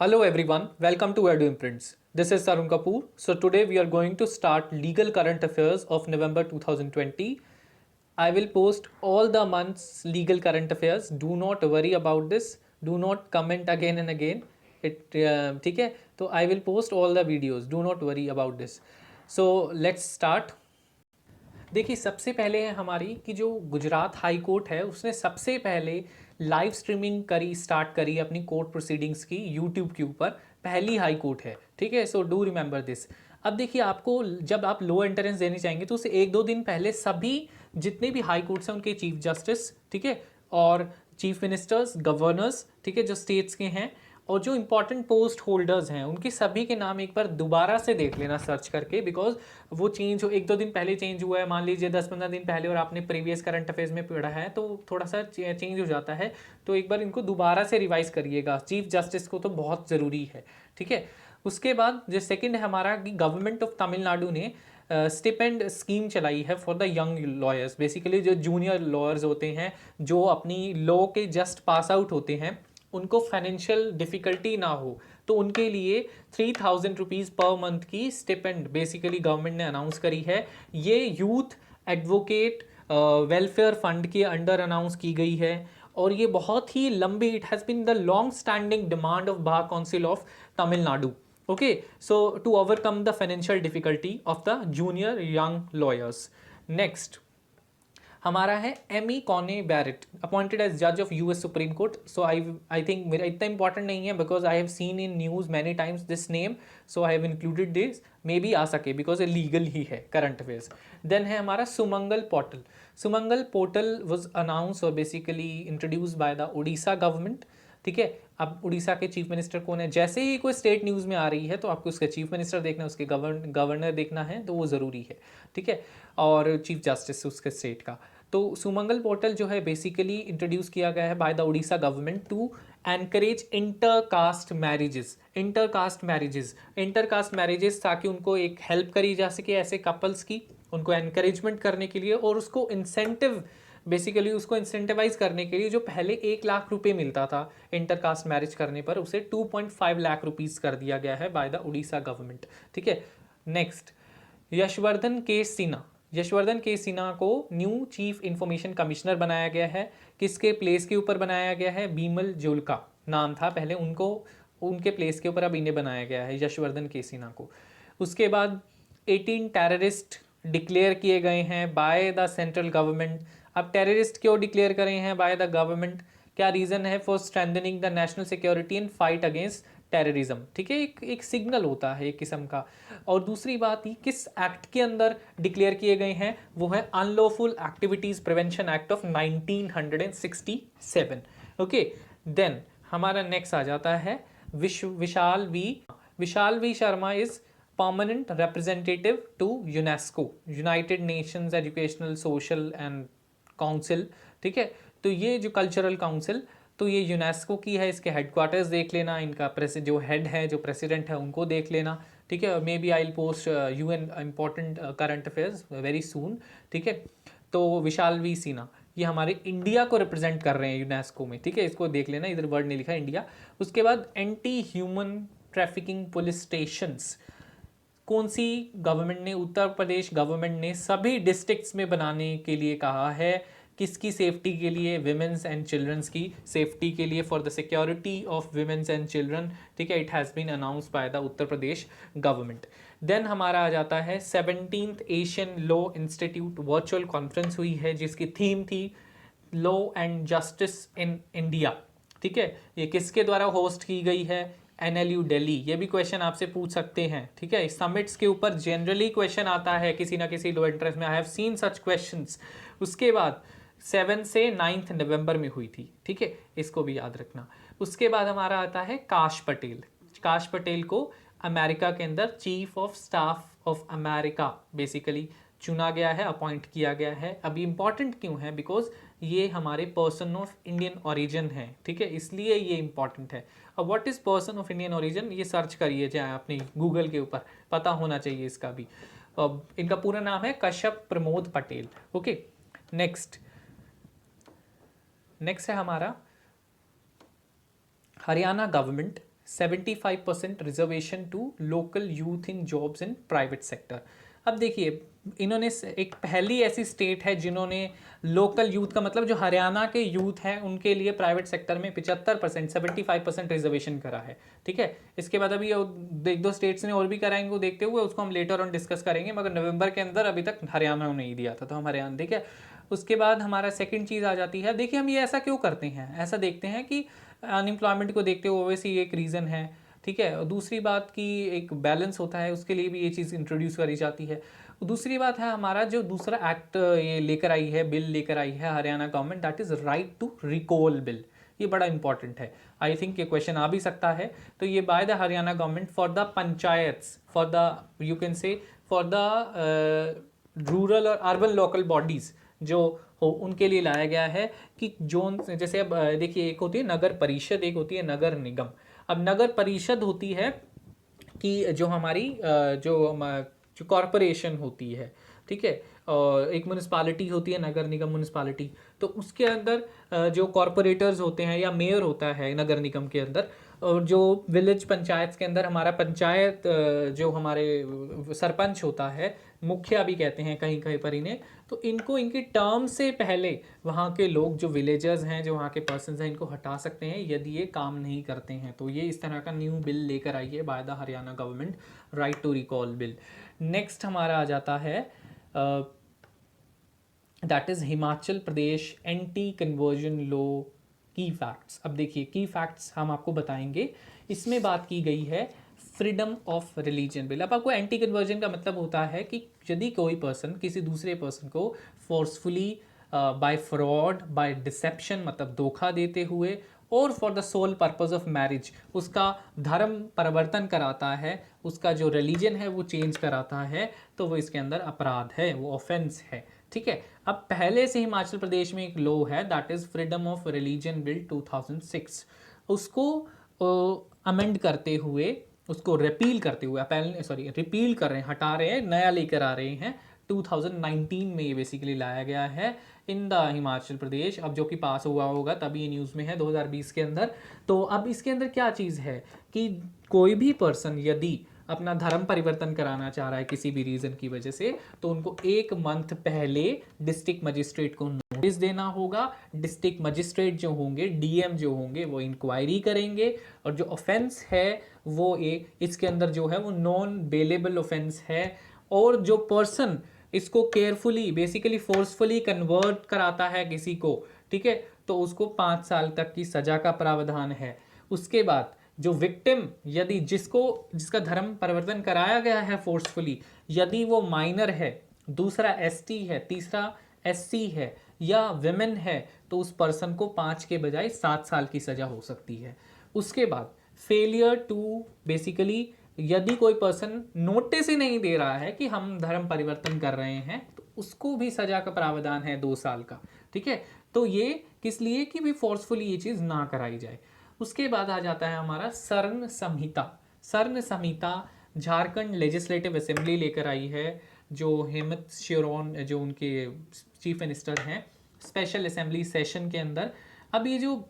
Hello everyone, welcome to Edu Imprints. This is Tarun Kapoor. So today we are going to start legal current affairs of November 2020. I will post all the month's legal current affairs. Do not worry about this. Do not comment again and again. ठीक है तो I will post all the videos. Do not worry about this. So let's start. देखिए सबसे पहले है हमारी कि जो गुजरात हाई कोर्ट है उसने सबसे पहले लाइव स्ट्रीमिंग स्टार्ट करी अपनी कोर्ट प्रोसीडिंग्स की यूट्यूब के ऊपर। पहली हाई कोर्ट है, ठीक है। So do remember this. अब देखिए आपको जब आप लो एंट्रेंस देने चाहेंगे तो उसे एक दो दिन पहले सभी जितने भी हाई कोर्ट्स हैं उनके चीफ जस्टिस, ठीक है, और चीफ मिनिस्टर्स, गवर्नर्स, ठीक है, जो स्टेट्स के हैं और जो इंपॉर्टेंट पोस्ट होल्डर्स हैं उनके सभी के नाम एक बार दोबारा से देख लेना सर्च करके, बिकॉज वो चेंज हो एक दो दिन पहले चेंज हुआ है, मान लीजिए 10-15 दिन पहले, और आपने प्रीवियस करंट अफेयर्स में पढ़ा है तो थोड़ा सा चेंज हो जाता है। तो एक बार इनको दोबारा से रिवाइज करिएगा। चीफ जस्टिस को तो बहुत ज़रूरी है, ठीक है। उसके बाद जो सेकंड है हमारा कि गवर्नमेंट ऑफ तमिलनाडु ने स्टिपेंड स्कीम चलाई है for the young lawyers. Basically जो जूनियर लॉयर्स होते हैं जो अपनी लॉ के जस्ट पास आउट होते हैं उनको फाइनेंशियल डिफ़िकल्टी ना हो तो उनके लिए 3000 रुपीज़ पर मंथ की स्टिपेंड बेसिकली गवर्नमेंट ने अनाउंस करी है। ये यूथ एडवोकेट वेलफेयर फंड के अंडर अनाउंस की गई है और ये बहुत ही लंबी, it has been the long standing demand of bar council of Tamil Nadu. Okay, so to overcome the financial difficulty of the junior young lawyers. Next हमारा है Amy Coney Barrett, appointed as जज of US supreme court. So I think मेरा इतना important नहीं है because I have seen in news many times this name, so I have included this. Maybe आ सके because ये legal ही है current affairs. Then है हमारा सुमंगल portal. Sumangal portal was announce और basically introduce by the Orissa government, ठीक है। अब उड़ीसा के चीफ मिनिस्टर कौन है? जैसे ही कोई स्टेट न्यूज़ में आ रही है तो आपको उसके चीफ मिनिस्टर देखना है, उसके गवर्नर देखना है, तो वो ज़रूरी है, ठीक है, और चीफ जस्टिस उसके स्टेट का। तो सुमंगल पोर्टल जो है बेसिकली इंट्रोड्यूस किया गया है by the Orissa government to encourage intercaste marriages. Intercaste marriages ताकि उनको एक हेल्प करी जा सके ऐसे कपल्स की, उनको एनकरेजमेंट करने के लिए और उसको इंसेंटिव बेसिकली उसको इंसेंटिवाइज करने के लिए जो पहले 1 लाख रुपए मिलता था इंटरकास्ट मैरिज करने पर उसे 2.5 लाख रुपीज़ कर दिया गया है बाय द उड़ीसा गवर्नमेंट, ठीक है। नेक्स्ट यशवर्धन के सिन्हा को न्यू चीफ इंफॉर्मेशन कमिश्नर बनाया गया है। किसके प्लेस के ऊपर बनाया गया है? बीमल जुल्का नाम था पहले, उनको उनके प्लेस के ऊपर अब इन्हें बनाया गया है, यशवर्धन के सिन्हा को। उसके बाद 18 टेररिस्ट डिक्लेयर किए गए हैं बाय द सेंट्रल गवर्नमेंट। अब टेररिस्ट क्यों डिक्लेयर करे हैं बाय द गवर्नमेंट? क्या रीज़न है? For strengthening the national security and fight against terrorism, ठीक है। एक सिग्नल होता है एक किस्म का। और दूसरी बात ही किस एक्ट के अंदर डिक्लेयर किए गए हैं? वो है unlawful activities prevention act of 1967। Okay, then हमारा नेक्स्ट आ जाता है Vishal V Sharma is permanent representative to UNESCO, United Nations educational social and council, ठीक है। तो ये जो कल्चरल काउंसिल तो ये यूनेस्को की है, इसके हेडक्वार्टर्स देख लेना, इनका जो हेड है जो प्रेसिडेंट है उनको देख लेना, ठीक है। Maybe I will post UN important current affairs very soon, ठीक है। तो विशाल वी सिन्हा ये हमारे इंडिया को रिप्रेजेंट कर रहे हैं यूनेस्को में, ठीक है, इसको देख लेना, इधर वर्ड नहीं लिखा इंडिया। उसके बाद anti human trafficking police stations कौन सी गवर्नमेंट ने? उत्तर प्रदेश गवर्नमेंट ने सभी डिस्ट्रिक्ट्स में बनाने के लिए कहा है। किसकी सेफ्टी के लिए? विमेंस एंड चिल्ड्रंस की सेफ्टी के लिए, for the security of women's and children, ठीक है। It has been announce by the Uttar Pradesh government. Then हमारा आ जाता है 17th Asian law institute virtual conference हुई है जिसकी थीम थी law and justice in India, ठीक है। ये किसके द्वारा होस्ट की गई है? NLU दिल्ली। ये भी क्वेश्चन आपसे पूछ सकते हैं, ठीक है। समिट्स के ऊपर जनरली क्वेश्चन आता है किसी ना किसी लो इंटरेस्ट में, आई हैव सीन सच क्वेश्चंस। उसके बाद 7 से 9 नवंबर में हुई थी, ठीक है, इसको भी याद रखना। उसके बाद हमारा आता है काश पटेल को अमेरिका के अंदर chief of staff of America basically चुना गया है, अपॉइंट किया गया है। अभी इंपॉर्टेंट क्यों है? बिकॉज ये हमारे पर्सन ऑफ इंडियन ओरिजिन है, ठीक है, इसलिए ये इंपॉर्टेंट है। अब what is person of Indian origin, ये सर्च करिए चाहे अपनी गूगल के ऊपर, पता होना चाहिए इसका भी। अब इनका पूरा नाम है कश्यप प्रमोद पटेल, ओके। नेक्स्ट है हमारा Haryana government 75% reservation to local youth in jobs in private sector. अब देखिए, इन्होंने एक पहली ऐसी स्टेट है जिन्होंने लोकल यूथ का मतलब जो हरियाणा के यूथ हैं उनके लिए प्राइवेट सेक्टर में 75% 75% रिजर्वेशन करा है। ठीक है, इसके बाद अभी एक दो स्टेट्स ने और भी कराएंगे, वो देखते हुए उसको हम लेटर ऑन डिस्कस करेंगे, मगर नवंबर के अंदर अभी तक हरियाणा ने नहीं दिया था, तो हम हरियाणा देखिए। उसके बाद हमारा सेकंड चीज़ आ जाती है, देखिए हम ये ऐसा क्यों करते हैं, ऐसा देखते हैं कि अनएम्प्लॉयमेंट को देखते हुए ओवैसी एक रीज़न है। ठीक है, और दूसरी बात की एक बैलेंस होता है, उसके लिए भी ये चीज़ इंट्रोड्यूस करी जाती है। दूसरी बात है हमारा जो दूसरा एक्ट ये लेकर आई है, बिल लेकर आई है Haryana government, that is right to recall bill. ये बड़ा इंपॉर्टेंट है, आई थिंक ये क्वेश्चन आ भी सकता है। तो ये bye the Haryana government for the panchayats, for the you can say for the rural और अर्बन लोकल बॉडीज़ जो हो उनके लिए लाया गया है कि जोन, जैसे अब देखिए, एक होती है नगर परिषद, एक होती है नगर निगम। अब नगर परिषद होती है कि जो हमारी जो कॉरपोरेशन होती है, ठीक है, और एक म्यूनिसपालिटी होती है नगर निगम म्यूनिसपालिटी, तो उसके अंदर जो कॉरपोरेटर्स होते हैं या मेयर होता है नगर निगम के अंदर, और जो विलेज पंचायत के अंदर हमारा पंचायत जो हमारे सरपंच होता है, मुखिया भी कहते हैं कहीं कहीं पर इन्हें, तो इनको इनकी टर्म से पहले वहाँ के लोग जो विलेजर्स हैं, जो वहाँ के पर्सन्स हैं, इनको हटा सकते हैं यदि ये काम नहीं करते हैं। तो ये इस तरह का न्यू बिल लेकर आई है by the Haryana government, right to recall bill. Next हमारा आ जाता है that is Himachal Pradesh anti conversion law की फैक्ट्स। अब देखिए, की फैक्ट्स हम आपको बताएंगे। इसमें बात की गई है फ्रीडम ऑफ रिलीजन बिल। अब आपको एंटी कन्वर्जन का मतलब होता है कि यदि कोई पर्सन किसी दूसरे पर्सन को forcefully by fraud, by deception मतलब धोखा देते हुए, और for the sole purpose of marriage उसका धर्म परिवर्तन कराता है, उसका जो रिलीजन है वो चेंज कराता है, तो वो इसके अंदर अपराध है, वो ऑफेंस है। ठीक है, अब पहले से हिमाचल प्रदेश में एक लॉ है that is freedom of religion bill 2006। उसको अमेंड करते हुए, उसको रिपील करते हुए, रिपील कर रहे हैं, हटा रहे हैं, नया लेकर आ रहे हैं। 2019 में ये बेसिकली लाया गया है इन द हिमाचल प्रदेश, अब जो कि पास हुआ होगा तभी ये न्यूज़ में है 2020 के अंदर। तो अब इसके अंदर क्या चीज़ है कि कोई भी पर्सन यदि अपना धर्म परिवर्तन कराना चाह रहा है किसी भी रीज़न की वजह से, तो उनको 1 मंथ पहले डिस्ट्रिक्ट मजिस्ट्रेट को नोटिस देना होगा। डिस्ट्रिक्ट मजिस्ट्रेट जो होंगे, डीएम जो होंगे, वो इंक्वायरी करेंगे, और जो ऑफेंस है वो इसके अंदर जो है वो नॉन बेलेबल ऑफेंस है। और जो पर्सन इसको केयरफुली बेसिकली फोर्सफुली कन्वर्ट कराता है किसी को, ठीक है, तो उसको 5 साल तक की सजा का प्रावधान है। उसके बाद जो विक्टिम, यदि जिसका धर्म परिवर्तन कराया गया है फोर्सफुली, यदि वो माइनर है, दूसरा एसटी है, तीसरा एससी है या विमेन है, तो उस पर्सन को 5 के बजाय 7 साल की सजा हो सकती है। उसके बाद फेलियर टू बेसिकली, यदि कोई पर्सन नोटिस ही नहीं दे रहा है कि हम धर्म परिवर्तन कर रहे हैं, तो उसको भी सजा का प्रावधान है 2 साल का। ठीक है, तो ये किस लिए कि भी फोर्सफुली ये चीज़ ना कराई जाए। उसके बाद आ जाता है हमारा सर्ण संहिता। सर्ण संहिता झारखंड लेजिस्लेटिव असेंबली लेकर आई है, जो हेमंत सोरेन जो उनके चीफ मिनिस्टर हैं, स्पेशल असेंबली सेशन के अंदर। अब ये जो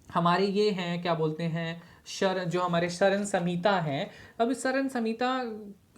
हमारे ये हैं क्या बोलते हैं जो हमारे शरण संहिता है, अब शरण संहिता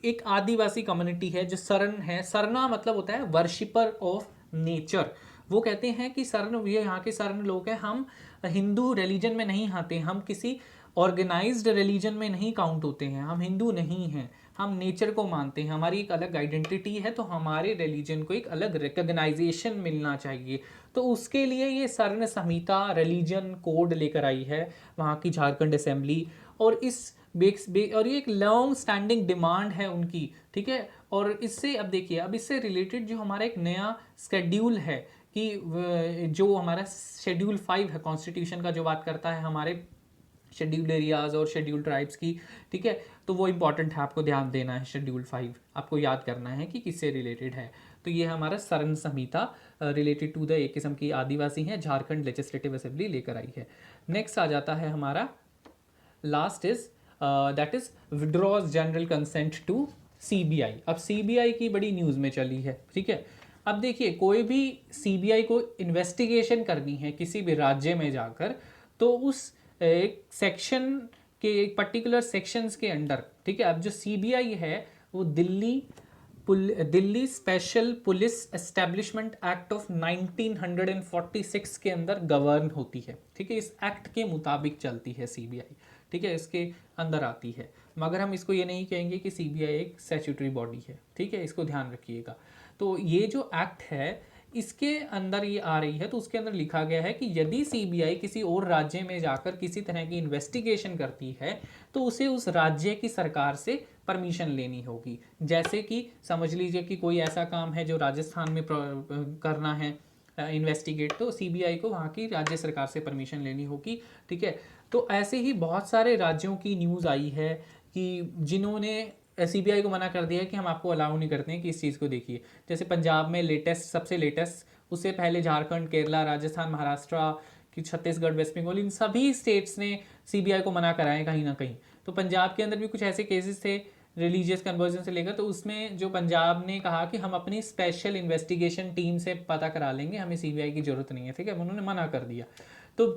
एक आदिवासी कम्युनिटी है जो शरण है। सरना मतलब होता है वर्शिपर ऑफ नेचर। वो कहते हैं कि शरण, ये यहाँ के शरण लोग हैं, हम हिंदू रिलीजन में नहीं आते, हम किसी ऑर्गेनाइज्ड रिलीजन में नहीं काउंट होते हैं, हम हिंदू नहीं हैं, हम नेचर को मानते हैं, हमारी एक अलग आइडेंटिटी है, तो हमारे रिलीजन को एक अलग रिकग्नाइजेशन मिलना चाहिए। तो उसके लिए ये शरण संहिता रिलीजन कोड लेकर आई है वहाँ की झारखंड असेंबली, और और ये एक लॉन्ग स्टैंडिंग डिमांड है उनकी। ठीक है, और इससे अब देखिए, अब इससे रिलेटेड जो हमारा एक नया शेड्यूल है कि जो हमारा शेड्यूल 5 है कॉन्स्टिट्यूशन का, जो बात करता है हमारे शेड्यूल्ड एरियाज और शेड्यूल्ड ट्राइब्स की। ठीक है, तो वो इंपॉर्टेंट है, आपको ध्यान देना है। शेड्यूल 5 आपको याद करना है कि किससे रिलेटेड है। तो ये हमारा शरण संहिता रिलेटेड टू द एक किस्म की आदिवासी हैं, झारखंड लेजिस्लेटिव असेंबली लेकर आई है। नेक्स्ट आ जाता है हमारा last is that is withdraws general consent to CBI. अब सीबीआई की बड़ी न्यूज़ में चली है। ठीक है, अब देखिए, कोई भी सीबीआई को इन्वेस्टिगेशन करनी है किसी भी राज्य में जाकर, तो उस एक सेक्शन कि एक पर्टिकुलर सेक्शंस के अंडर, ठीक है। अब जो सीबीआई है वो Delhi special police establishment act of 1946 के अंदर गवर्न होती है, ठीक है। इस एक्ट के मुताबिक चलती है सीबीआई, ठीक है, इसके अंदर आती है। मगर हम इसको ये नहीं कहेंगे कि सीबीआई एक स्टैट्यूटरी बॉडी है, ठीक है, इसको ध्यान रखिएगा। तो ये जो एक्ट है इसके अंदर ये आ रही है, तो उसके अंदर लिखा गया है कि यदि सीबीआई किसी और राज्य में जाकर किसी तरह की इन्वेस्टिगेशन करती है तो उसे उस राज्य की सरकार से परमिशन लेनी होगी। जैसे कि समझ लीजिए कि कोई ऐसा काम है जो राजस्थान में करना है इन्वेस्टिगेट, तो सीबीआई को वहाँ की राज्य सरकार से परमिशन लेनी होगी, ठीक है। तो ऐसे ही बहुत सारे राज्यों की न्यूज़ आई है कि जिन्होंने सीबीआई को मना कर दिया है कि हम आपको अलाउ नहीं करते हैं कि इस चीज़ को देखिए। जैसे पंजाब में लेटेस्ट, सबसे लेटेस्ट, उससे पहले झारखंड, केरला, राजस्थान, महाराष्ट्र कि छत्तीसगढ़, वेस्ट बंगाल, इन सभी स्टेट्स ने सीबीआई को मना कराया है कहीं ना कहीं। तो पंजाब के अंदर भी कुछ ऐसे केसेस थे रिलीजियस कन्वर्जन से लेकर, तो उसमें जो पंजाब ने कहा कि हम अपनी स्पेशल इन्वेस्टिगेशन टीम से पता करा लेंगे, हमें सीबीआई की जरूरत नहीं है, ठीक है, उन्होंने मना कर दिया। तो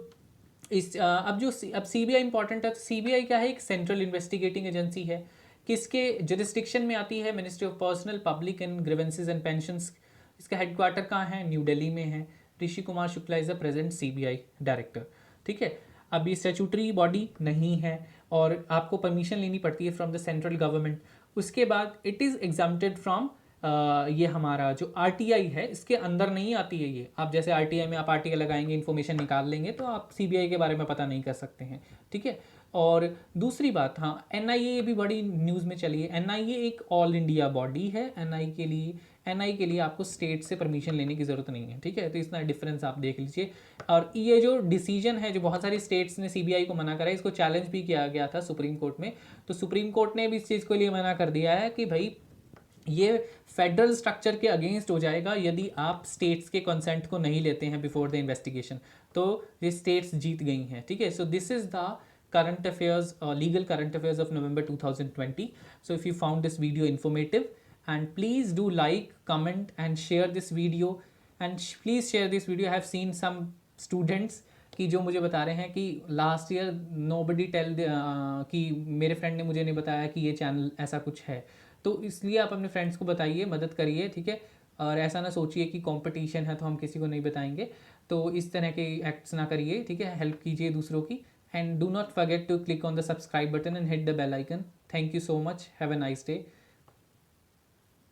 अब सीबीआई इंपॉर्टेंट है। तो सीबीआई क्या है? एक सेंट्रल इन्वेस्टिगेटिंग एजेंसी है। किसके जुरिस्डिक्शन में आती है? Ministry of personnel public and grievances and pensions. इसका हेडक्वार्टर कहाँ है? न्यू दिल्ली में है। Rishi Kumar Shukla is the present CBI director, ठीक है। अब ये स्टैट्यूटरी बॉडी नहीं है और आपको परमिशन लेनी पड़ती है फ्रॉम द सेंट्रल गवर्नमेंट। उसके बाद इट इज़ एग्जाम्प्टेड फ्रॉम ये हमारा जो आरटीआई है इसके अंदर नहीं आती है ये। आप जैसे आरटीआई में आप आरटीआई लगाएंगे, इन्फॉर्मेशन निकाल लेंगे, तो आप सीबीआई के बारे में पता नहीं कर सकते हैं, ठीक है। और दूसरी बात, हाँ, एनआईए भी बड़ी न्यूज़ में चली है। एनआईए एक ऑल इंडिया बॉडी है। एनआई के लिए आपको स्टेट से परमिशन लेने की ज़रूरत नहीं है, ठीक है। तो इतना डिफरेंस आप देख लीजिए। और ये जो डिसीजन है, जो बहुत सारी स्टेट्स ने सीबीआई को मना करा है, इसको चैलेंज भी किया गया था सुप्रीम कोर्ट में। तो सुप्रीम कोर्ट ने भी इस चीज़ के लिए मना कर दिया है कि भाई ये फेडरल स्ट्रक्चर के अगेंस्ट हो जाएगा यदि आप स्टेट्स के कंसेंट को नहीं लेते हैं बिफोर द इन्वेस्टिगेशन। तो ये स्टेट्स जीत गई हैं, ठीक है। So this is the current affairs, legal current affairs of November 2020. So if you found this video informative, and please do like, comment and share this video, and please share this video. I have seen some students कि जो मुझे बता रहे हैं कि last year nobody tell कि मेरे friend ने मुझे नहीं बताया कि ये चैनल ऐसा कुछ है। तो इसलिए आप अपने फ्रेंड्स को बताइए, मदद करिए, ठीक है। और ऐसा ना सोचिए कि कंपटीशन है तो हम किसी को नहीं बताएंगे। तो इस तरह के एक्ट्स ना करिए, ठीक है। हेल्प कीजिए दूसरों की। And do not forget to click on the subscribe button and hit the bell icon. Thank you so much. Have a nice day.